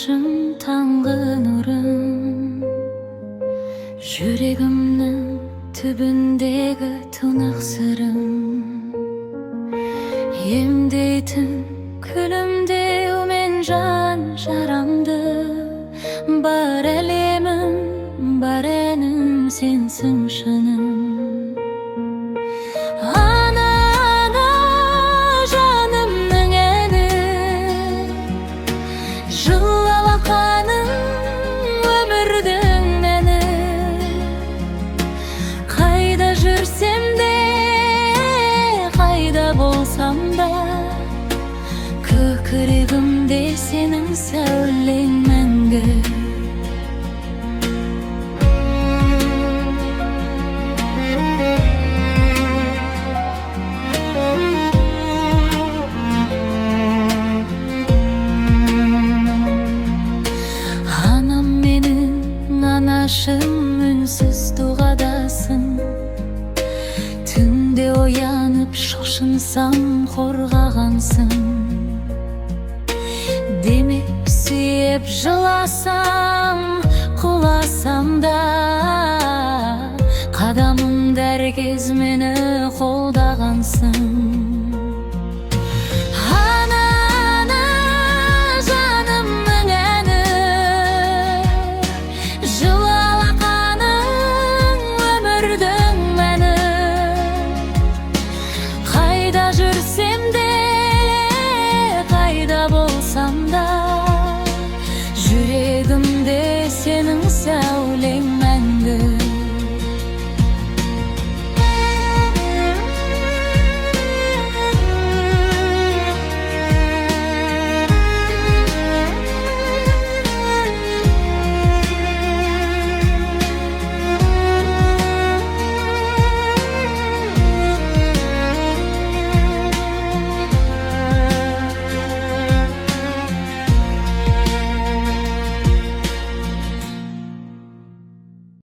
башым таңғы нұрын, жүрегімнің түбіндегі тұнық сырым, емдейтін күлімдеу мен жан жарамды. Бар әлемім, бар әнім сенсің шыным. Болсам да көкірегімде сенің сәулең мәңгі. Анам менің анашым, үнсіз дұғадасың. Түнде оянып шошынсам қорғағансың. Демек сүйеп жыласам, құласам да, қадамымда әр кез мені қолдағансың.